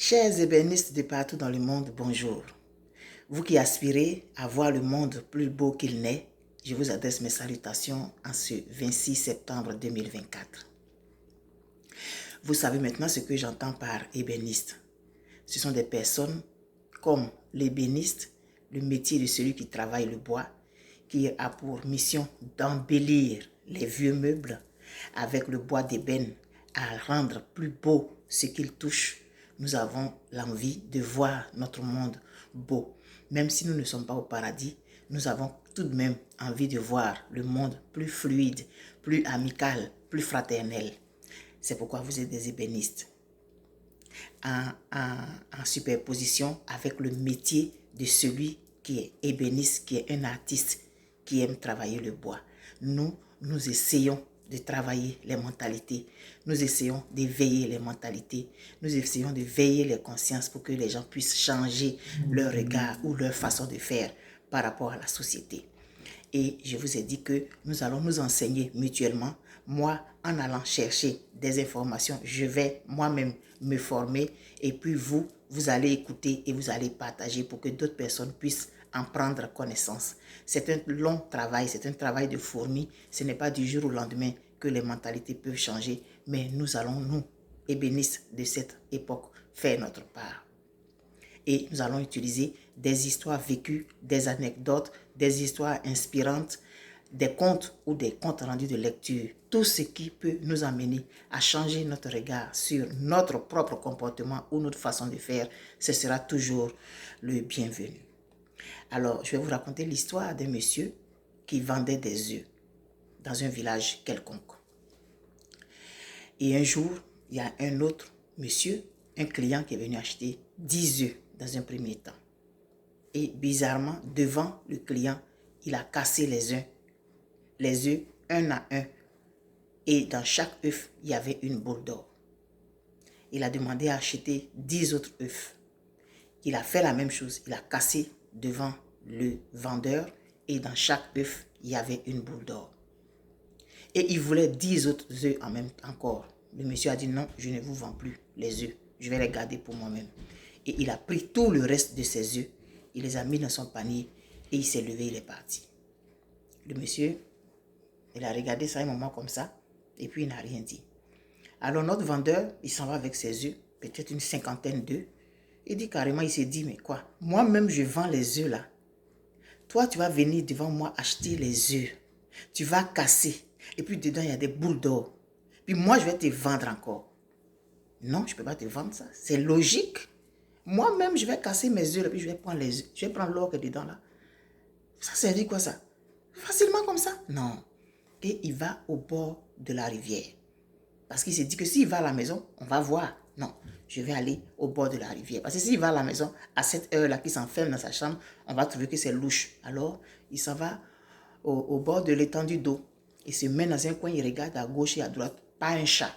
Chers ébénistes de partout dans le monde, bonjour. Vous qui aspirez à voir le monde plus beau qu'il n'est, je vous adresse mes salutations en ce 26 septembre 2024. Vous savez maintenant ce que j'entends par ébéniste. Ce sont des personnes comme l'ébéniste, le métier de celui qui travaille le bois, qui a pour mission d'embellir les vieux meubles avec le bois d'ébène, à rendre plus beau ce qu'il touche. Nous avons l'envie de voir notre monde beau. Même si nous ne sommes pas au paradis, nous avons tout de même envie de voir le monde plus fluide, plus amical, plus fraternel. C'est pourquoi vous êtes des ébénistes. En superposition avec le métier de celui qui est ébéniste, qui est un artiste, qui aime travailler le bois. Nous essayons de travailler les mentalités. Nous essayons d'éveiller les mentalités. Nous essayons de veiller les consciences pour que les gens puissent changer leur regard ou leur façon de faire par rapport à la société. Et je vous ai dit que nous allons nous enseigner mutuellement. Moi, en allant chercher des informations, je vais moi-même me former. Et puis vous allez écouter et vous allez partager pour que d'autres personnes puissent en prendre connaissance. C'est un long travail, c'est un travail de fourmi. Ce n'est pas du jour au lendemain que les mentalités peuvent changer. Mais nous allons, nous, ébénistes de cette époque, faire notre part. Et nous allons utiliser des histoires vécues, des anecdotes, des histoires inspirantes, des contes ou des comptes rendus de lecture. Tout ce qui peut nous amener à changer notre regard sur notre propre comportement ou notre façon de faire, ce sera toujours le bienvenu. Alors, je vais vous raconter l'histoire d'un monsieur qui vendait des œufs dans un village quelconque. Et un jour, il y a un autre monsieur, un client qui est venu acheter 10 œufs dans un premier temps. Et bizarrement, devant le client, il a cassé les œufs un à un. Et dans chaque œuf, il y avait une boule d'or. Il a demandé à acheter 10 autres œufs. Il a fait la même chose. Il a cassé devant le vendeur et dans chaque œuf, il y avait une boule d'or. Et il voulait 10 autres œufs en même temps encore. Le monsieur a dit non, je ne vous vends plus les œufs. Je vais les garder pour moi-même. Et il a pris tout le reste de ses œufs. Il les a mis dans son panier et il s'est levé, il est parti. Le monsieur, il a regardé ça un moment comme ça et puis il n'a rien dit. Alors notre vendeur, il s'en va avec ses œufs, peut-être une 50aine d'œufs. Il dit carrément, il s'est dit, mais quoi? Moi-même, je vends les œufs là. Toi, tu vas venir devant moi acheter les œufs. Tu vas casser. Et puis dedans, il y a des boules d'or. Puis moi, je vais te vendre encore. Non, je ne peux pas te vendre ça. C'est logique. Moi-même, je vais casser mes œufs, puis je vais prendre les œufs. Je vais prendre l'or qui est dedans là. Ça servit quoi ça? Facilement comme ça? Non. Et il va au bord de la rivière. Parce qu'il s'est dit que s'il va à la maison, on va voir. Non, je vais aller au bord de la rivière. Parce que s'il va à la maison, à cette heure-là, qu'il s'enferme dans sa chambre, on va trouver que c'est louche. Alors, il s'en va au bord de l'étendue d'eau. Il se met dans un coin, il regarde à gauche et à droite. Pas un chat.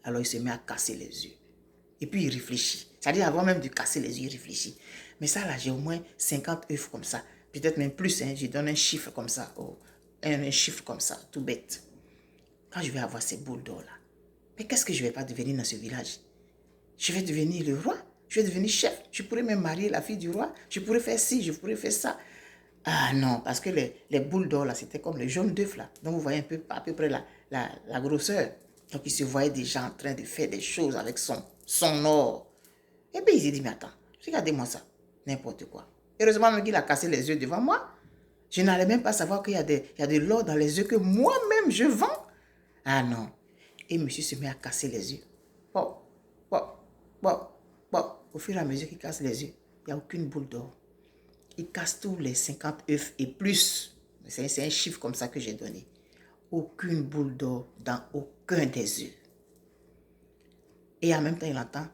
Alors, il se met à casser les œufs. Et puis, il réfléchit. C'est-à-dire, avant même de casser les œufs, il réfléchit. Mais ça, là, j'ai au moins 50 œufs comme ça. Peut-être même plus. Hein. Je donne un chiffre comme ça. Oh, un chiffre comme ça, tout bête. Quand je vais avoir ces boules d'or là, mais qu'est-ce que je ne vais pas devenir dans ce village? Je vais devenir le roi, je vais devenir chef, je pourrais me marier la fille du roi, je pourrais faire ci, je pourrais faire ça. Ah non, parce que les boules d'or là, c'était comme les jaunes d'œufs là. Donc vous voyez à peu près la grosseur. Donc il se voyait déjà en train de faire des choses avec son or. Et puis il s'est dit, mais attends, regardez-moi ça, n'importe quoi. Heureusement même qu'il a cassé les yeux devant moi. Je n'allais même pas savoir qu'il y a de l'or dans les œufs que moi-même je vends. Ah non. Et monsieur se met à casser les yeux. Bon. Au fur et à mesure qu'il casse les yeux, il n'y a aucune boule d'or. Il casse tous les 50 œufs et plus. C'est un chiffre comme ça que j'ai donné. Aucune boule d'or dans aucun des œufs. Et en même temps, il entend,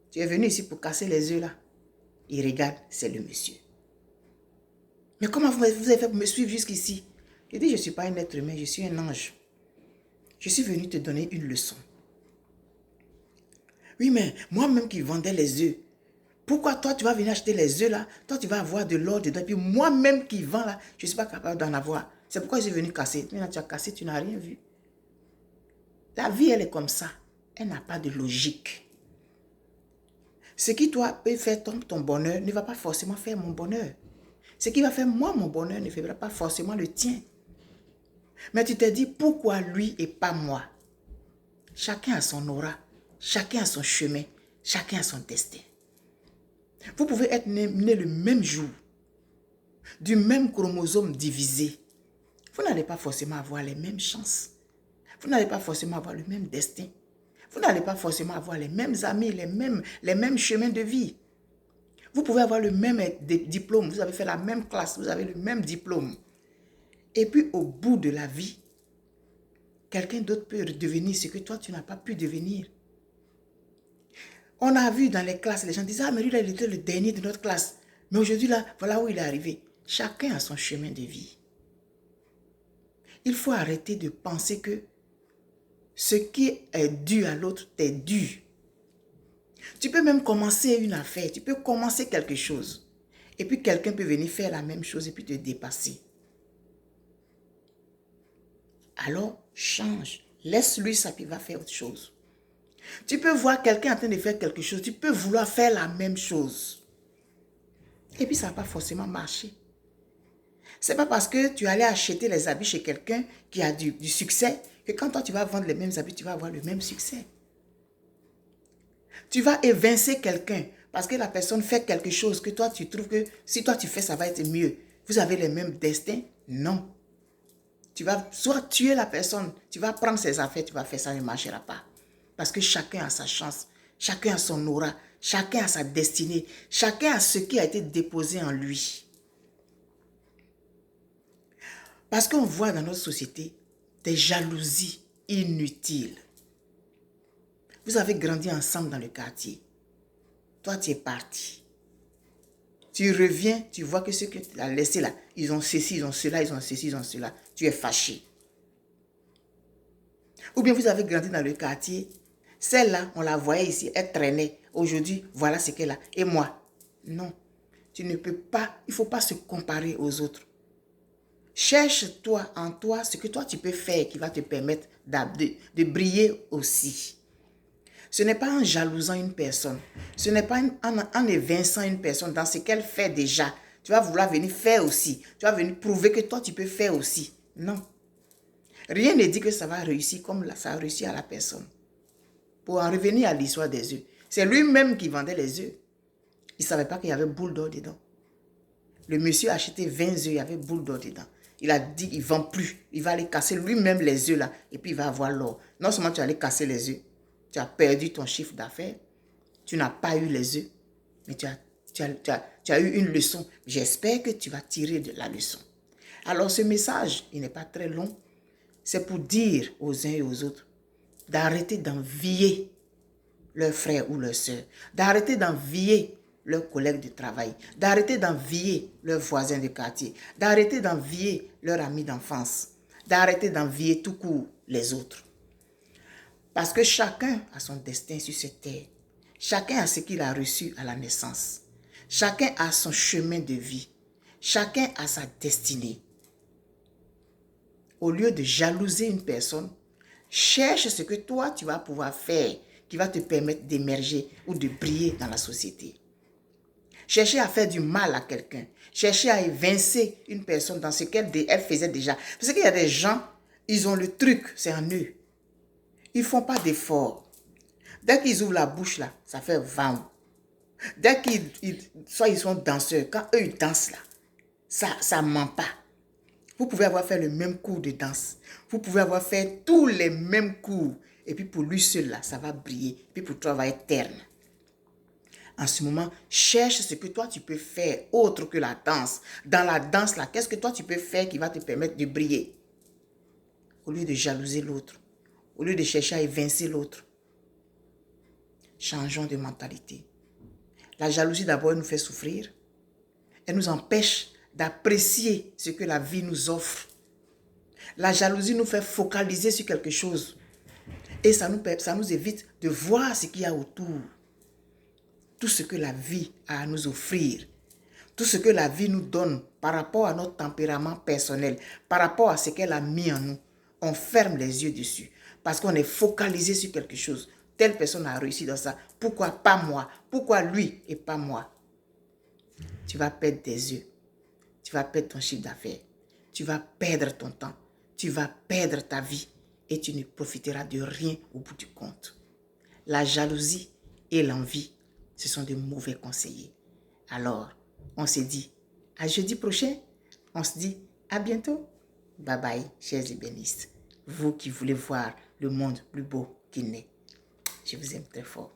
tu es venu ici pour casser les œufs là. Il regarde, c'est le monsieur. Mais comment vous avez fait pour me suivre jusqu'ici? Il dit, je ne suis pas un être humain, je suis un ange. Je suis venu te donner une leçon. Oui, mais moi-même qui vendais les œufs, pourquoi toi tu vas venir acheter les œufs là? Toi tu vas avoir de l'or dedans. Et puis moi-même qui vends là, je ne suis pas capable d'en avoir. C'est pourquoi je suis venu casser. Maintenant tu as cassé, tu n'as rien vu. La vie elle est comme ça. Elle n'a pas de logique. Ce qui, toi, peut faire ton bonheur ne va pas forcément faire mon bonheur. Ce qui va faire moi mon bonheur ne fera pas forcément le tien. Mais tu te dis, pourquoi lui et pas moi? Chacun a son aura, chacun a son chemin, chacun a son destin. Vous pouvez être né le même jour, du même chromosome divisé. Vous n'allez pas forcément avoir les mêmes chances. Vous n'allez pas forcément avoir le même destin. Vous n'allez pas forcément avoir les mêmes amis, les mêmes chemins de vie. Vous pouvez avoir le même diplôme, vous avez fait la même classe, vous avez le même diplôme. Et puis au bout de la vie, quelqu'un d'autre peut devenir ce que toi tu n'as pas pu devenir. On a vu dans les classes, les gens disent, ah mais lui là, il était le dernier de notre classe. Mais aujourd'hui là, voilà où il est arrivé. Chacun a son chemin de vie. Il faut arrêter de penser que ce qui est dû à l'autre t'est dû. Tu peux même commencer une affaire, tu peux commencer quelque chose. Et puis quelqu'un peut venir faire la même chose et puis te dépasser. Alors, change. Laisse-lui ça, puis va faire autre chose. Tu peux voir quelqu'un en train de faire quelque chose, tu peux vouloir faire la même chose. Et puis ça ne va pas forcément marcher. Ce n'est pas parce que tu allais acheter les habits chez quelqu'un qui a du succès que quand toi tu vas vendre les mêmes habits, tu vas avoir le même succès. Tu vas évincer quelqu'un parce que la personne fait quelque chose que toi tu trouves que si toi tu fais, ça va être mieux. Vous avez les mêmes destins? Non. Tu vas soit tuer la personne, tu vas prendre ses affaires, tu vas faire ça, ne marchera pas. Parce que chacun a sa chance, chacun a son aura, chacun a sa destinée, chacun a ce qui a été déposé en lui. Parce qu'on voit dans notre société des jalousies inutiles. Vous avez grandi ensemble dans le quartier. Toi, tu es parti. Tu reviens, tu vois que ceux que tu as laissés là, ils ont ceci, ils ont cela, ils ont ceci, ils ont cela. Tu es fâché. Ou bien vous avez grandi dans le quartier. Celle-là, on la voyait ici, elle traînait. Aujourd'hui, voilà ce qu'elle a. Et moi? Non. Tu ne peux pas, il ne faut pas se comparer aux autres. Cherche-toi en toi ce que toi tu peux faire qui va te permettre de briller aussi. Ce n'est pas en jalousant une personne. Ce n'est pas en évinçant une personne dans ce qu'elle fait déjà. Tu vas vouloir venir faire aussi. Tu vas venir prouver que toi tu peux faire aussi. Non. Rien ne dit que ça va réussir comme ça a réussi à la personne. Pour en revenir à l'histoire des œufs. C'est lui-même qui vendait les œufs. Il ne savait pas qu'il y avait boule d'or dedans. Le monsieur a acheté 20 œufs, il y avait boule d'or dedans. Il a dit, il ne vend plus. Il va aller casser lui-même les œufs là. Et puis il va avoir l'or. Non seulement tu vas aller casser les œufs, tu as perdu ton chiffre d'affaires. Tu n'as pas eu les œufs. Mais tu as eu une leçon. J'espère que tu vas tirer de la leçon. Alors ce message, il n'est pas très long. C'est pour dire aux uns et aux autres d'arrêter d'envier leurs frères ou leurs sœurs. D'arrêter d'envier leurs collègues de travail, d'arrêter d'envier leurs voisins de quartier, d'arrêter d'envier leurs amis d'enfance, d'arrêter d'envier tout court les autres. Parce que chacun a son destin sur cette terre. Chacun a ce qu'il a reçu à la naissance. Chacun a son chemin de vie. Chacun a sa destinée. Au lieu de jalouser une personne, cherche ce que toi tu vas pouvoir faire qui va te permettre d'émerger ou de briller dans la société. Chercher à faire du mal à quelqu'un. Chercher à évincer une personne dans ce qu'elle faisait déjà. Parce qu'il y a des gens, ils ont le truc, c'est en eux. Ils ne font pas d'efforts. Dès qu'ils ouvrent la bouche, là, ça fait vent. Dès soit ils sont danseurs, quand eux ils dansent, là, ça ne ment pas. Vous pouvez avoir fait le même cours de danse. Vous pouvez avoir fait tous les mêmes cours. Et puis pour lui seul, là, ça va briller. Et puis pour toi, ça va être terne. En ce moment, cherche ce que toi tu peux faire autre que la danse. Dans la danse, là, qu'est-ce que toi tu peux faire qui va te permettre de briller? Au lieu de jalouser l'autre. Au lieu de chercher à évincer l'autre. Changeons de mentalité. La jalousie d'abord nous fait souffrir. Elle nous empêche d'apprécier ce que la vie nous offre. La jalousie nous fait focaliser sur quelque chose. Et ça nous évite de voir ce qu'il y a autour. Tout ce que la vie a à nous offrir. Tout ce que la vie nous donne par rapport à notre tempérament personnel, par rapport à ce qu'elle a mis en nous. On ferme les yeux dessus parce qu'on est focalisé sur quelque chose. telle personne a réussi dans ça. Pourquoi pas moi? Pourquoi lui et pas moi? Tu vas perdre tes yeux. Tu vas perdre ton chiffre d'affaires. Tu vas perdre ton temps. Tu vas perdre ta vie. Et tu ne profiteras de rien au bout du compte. La jalousie et l'envie, ce sont de mauvais conseillers. Alors, on se dit à jeudi prochain. On se dit à bientôt. Bye bye, chers ébénistes. Vous qui voulez voir le monde plus beau qu'il n'est. Je vous aime très fort.